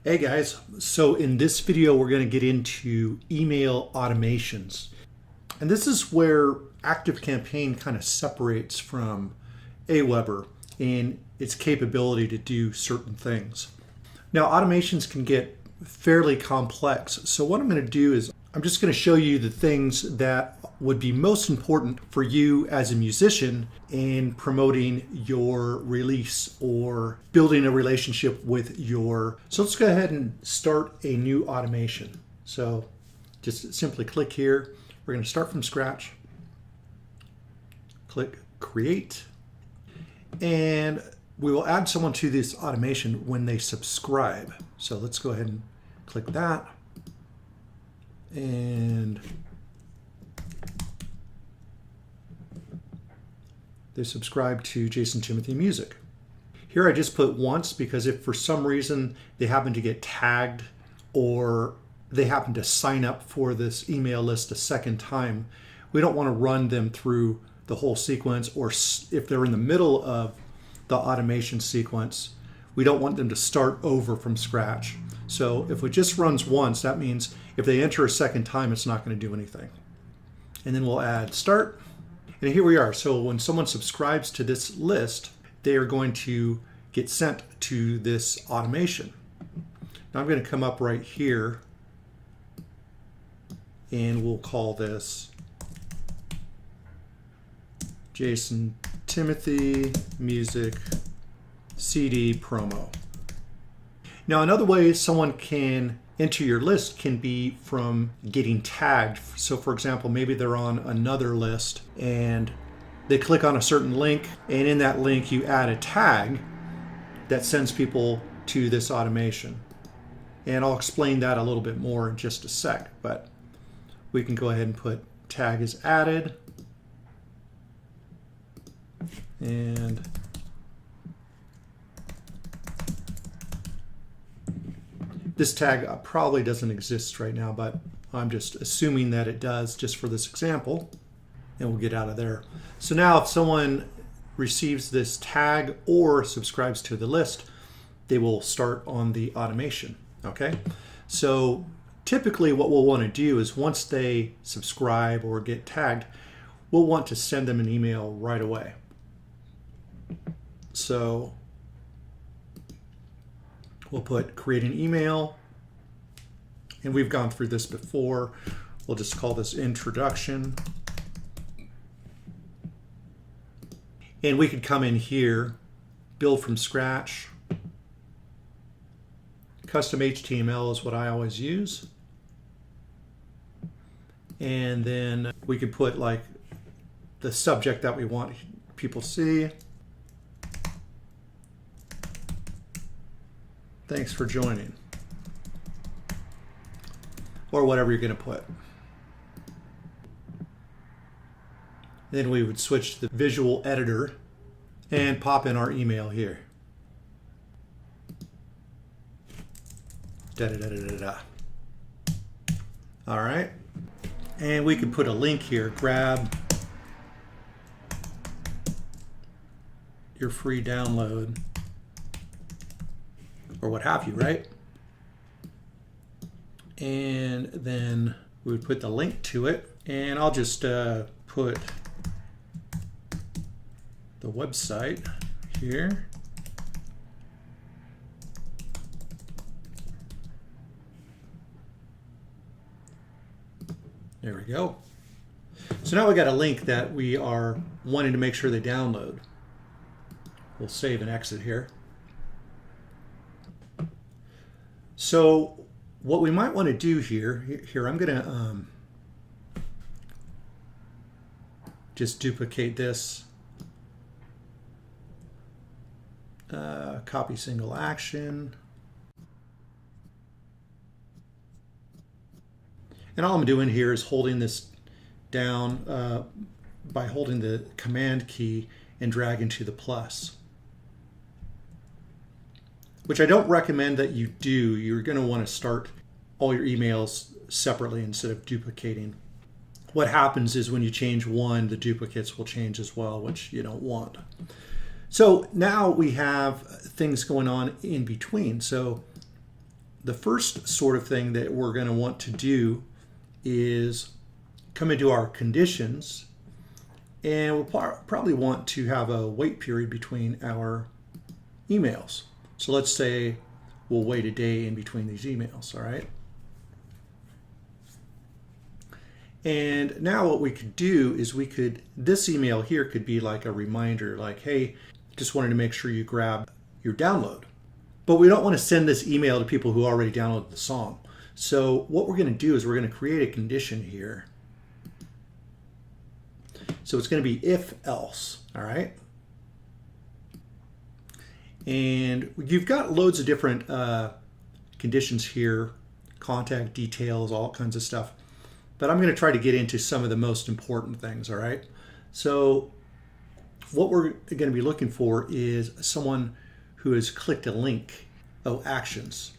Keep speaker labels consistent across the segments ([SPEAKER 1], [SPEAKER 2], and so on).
[SPEAKER 1] Hey guys, so in this video we're going to get into email automations. And this is where ActiveCampaign kind of separates from Aweber in its capability to do certain things. Now automations can get fairly complex, so what I'm going to do is I'm just going to show you the things that would be most important for you as a musician in promoting your release or building a relationship with your... So let's go ahead and start a new automation. So just simply click here. We're going to start from scratch. Click create. And we will add someone to this automation when they subscribe. So let's go ahead and click that. And they subscribe to Jason Timothy Music. Here I just put once because if for some reason they happen to get tagged or they happen to sign up for this email list a second time, we don't want to run them through the whole sequence, or if they're in the middle of the automation sequence, we don't want them to start over from scratch. So if it just runs once, that means if they enter a second time, it's not going to do anything. And then we'll add start. And here we are. So when someone subscribes to this list, they are going to get sent to this automation. Now I'm going to come up right here and we'll call this Jason Timothy Music CD promo. Now another way someone can enter your list can be from getting tagged. So for example, maybe they're on another list and they click on a certain link, and in that link you add a tag that sends people to this automation. And I'll explain that a little bit more in just a sec, but we can go ahead and put tag is added. And this tag probably doesn't exist right now, but I'm just assuming that it does just for this example, and we'll get out of there. So now if someone receives this tag or subscribes to the list, they will start on the automation, okay? So typically what we'll want to do is once they subscribe or get tagged, we'll want to send them an email right away. So we'll put create an email, and we've gone through this before. We'll just call this introduction. And we could come in here, build from scratch. Custom HTML is what I always use. And then we could put like the subject that we want people to see. Thanks for joining. Or whatever you're going to put. Then we would switch to the visual editor and pop in our email here. All right. And we could put a link here. Grab your free download or what have you, right? And then we would put the link to it, and I'll just put the website here. There we go. So now we got a link that we are wanting to make sure they download. We'll save and exit here. So what we might want to do here I'm going to just duplicate this, copy single action, and all I'm doing here is holding this down by holding the command key and dragging to the plus, which I don't recommend that you do. You're going to want to start all your emails separately instead of duplicating. What happens is when you change one, the duplicates will change as well, which you don't want. So now we have things going on in between. So the first sort of thing that we're going to want to do is come into our conditions, and we'll probably want to have a wait period between our emails. So let's say we'll wait a day in between these emails, all right? And now what we could do is this email here could be like a reminder, like, hey, just wanted to make sure you grab your download. But we don't want to send this email to people who already downloaded the song. So what we're going to do is we're going to create a condition here. So it's going to be if else, all right? And you've got loads of different conditions here, contact details, all kinds of stuff. But I'm going to try to get into some of the most important things, all right? So what we're going to be looking for is someone who has clicked a link. Oh, actions.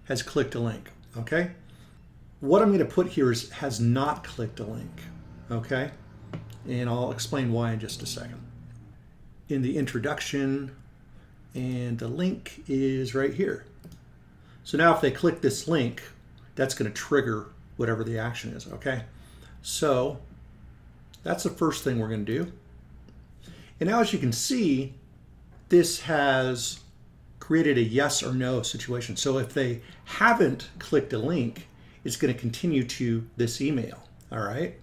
[SPEAKER 1] Has clicked a link, okay? What I'm going to put here is has not clicked a link, okay? And I'll explain why in just a second. In the introduction, and the link is right here. So now if they click this link, that's going to trigger whatever the action is, okay? So that's the first thing we're going to do. And now as you can see, this has created a yes or no situation. So if they haven't clicked a link, it's going to continue to this email, all right?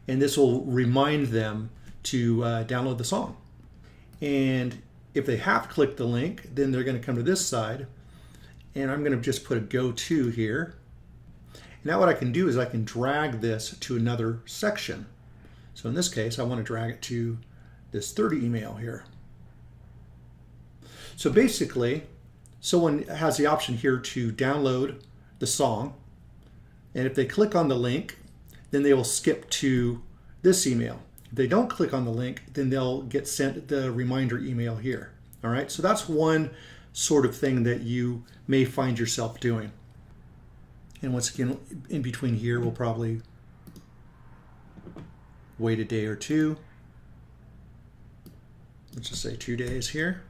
[SPEAKER 1] And this will remind them to download the song. And if they have clicked the link, then they're going to come to this side, and I'm going to just put a go to here. Now what I can do is I can drag this to another section. So in this case, I want to drag it to this 30 email here. So basically, someone has the option here to download the song, and if they click on the link, then they will skip to this email. If they don't click on the link, then they'll get sent the reminder email here. All right, so that's one sort of thing that you may find yourself doing. And once again, in between here, we'll probably wait a day or two. Let's just say 2 days here.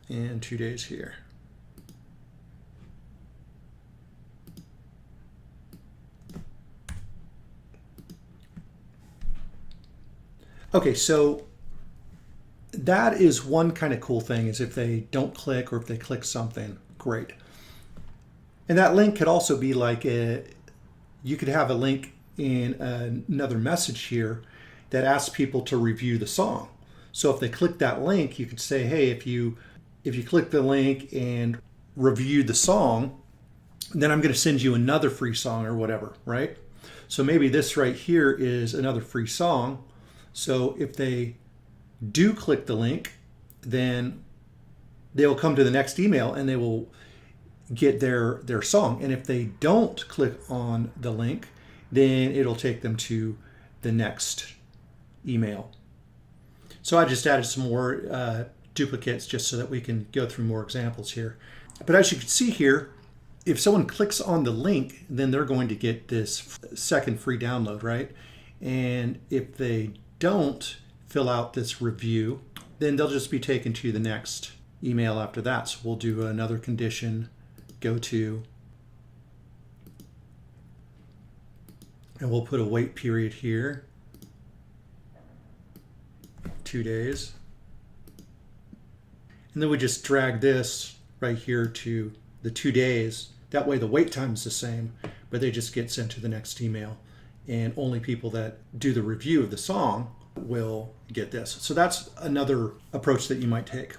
[SPEAKER 1] And 2 days here. Okay, so that is one kind of cool thing, is if they don't click or if they click something, great. And that link could also be like you could have a link in another message here that asks people to review the song. So if they click that link, you could say, hey, if you click the link and review the song, then I'm going to send you another free song or whatever, right? So maybe this right here is another free song. So if they do click the link, then they'll come to the next email and they will get their song. And if they don't click on the link, then it'll take them to the next email. So I just added some more duplicates just so that we can go through more examples here. But as you can see here, if someone clicks on the link, then they're going to get this second free download, right? And if they don't fill out this review, then they'll just be taken to the next email after that. So we'll do another condition, go to, and we'll put a wait period here, 2 days. And then we just drag this right here to the 2 days. That way the wait time is the same, but they just get sent to the next email. And only people that do the review of the song will get this. So that's another approach that you might take.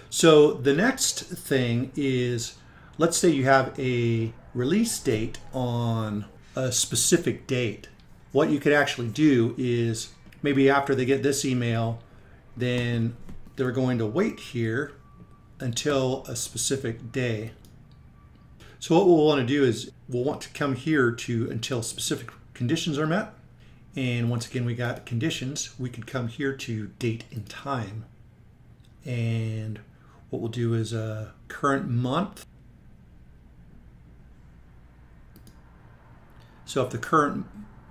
[SPEAKER 1] So the next thing is, let's say you have a release date on a specific date. What you could actually do is maybe after they get this email, then they're going to wait here until a specific day. So what we'll want to do is we'll want to come here to until specific conditions are met. And once again, we got conditions. We could come here to date and time. And what we'll do is a current month. So if the current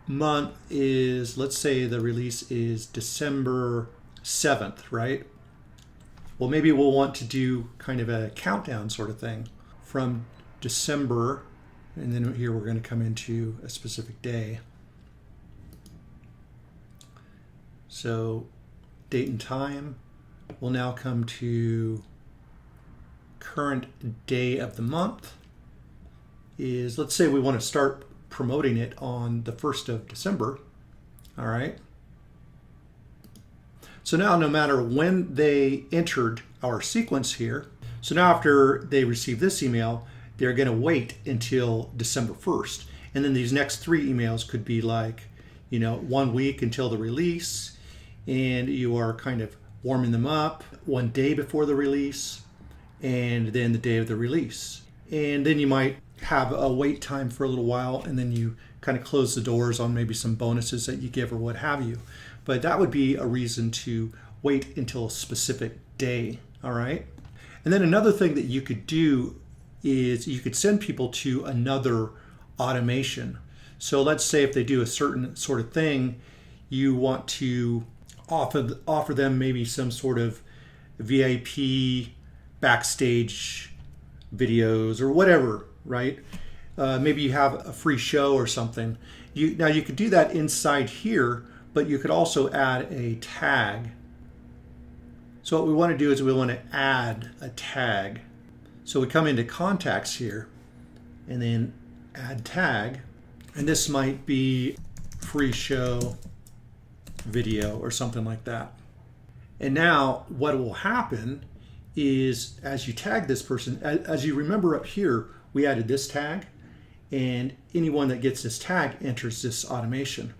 [SPEAKER 1] month is, let's say the release is December 7th, right? Well, maybe we'll want to do kind of a countdown sort of thing from December, and then here we're going to come into a specific day. So date and time, we'll now come to current day of the month is, let's say we want to start promoting it on the 1st of December. All right. So now no matter when they entered our sequence here, so now after they receive this email, they're going to wait until December 1st. And then these next 3 emails could be like, 1 week until the release, and you are kind of warming them up 1 day before the release, and then the day of the release. And then you might have a wait time for a little while, and then you kind of close the doors on maybe some bonuses that you give or what have you. But that would be a reason to wait until a specific day, all right? And then another thing that you could do is you could send people to another automation. So let's say if they do a certain sort of thing, you want to offer them maybe some sort of VIP backstage videos or whatever, right? Maybe you have a free show or something. Now you could do that inside here, but you could also add a tag. So what we want to do is we want to add a tag. So we come into contacts here and then add tag. And this might be free show video or something like that. And now what will happen is as you tag this person, as you remember up here, we added this tag, and anyone that gets this tag enters this automation.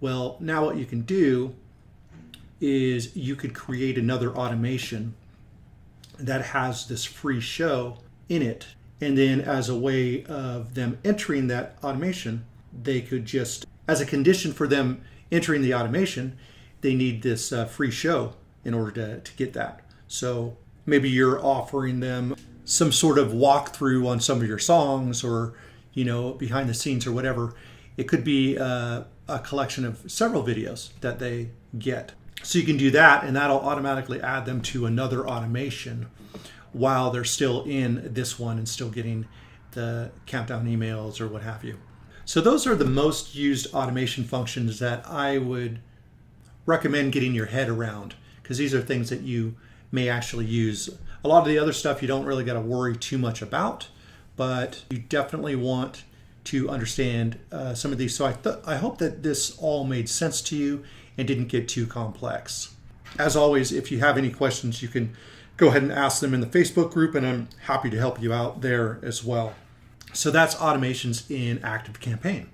[SPEAKER 1] Well, now what you can do is you could create another automation that has this free show in it. And then as a way of them entering that automation, they could just, as a condition for them entering the automation, they need this free show in order to get that. So maybe you're offering them some sort of walkthrough on some of your songs, or behind the scenes or whatever. It could be a collection of several videos that they get. So you can do that, and that'll automatically add them to another automation while they're still in this one and still getting the countdown emails or what have you. So those are the most used automation functions that I would recommend getting your head around, because these are things that you may actually use. A lot of the other stuff you don't really got to worry too much about, but you definitely want to understand some of these. So I hope that this all made sense to you and didn't get too complex. As always, if you have any questions, you can go ahead and ask them in the Facebook group, and I'm happy to help you out there as well. So that's automations in ActiveCampaign.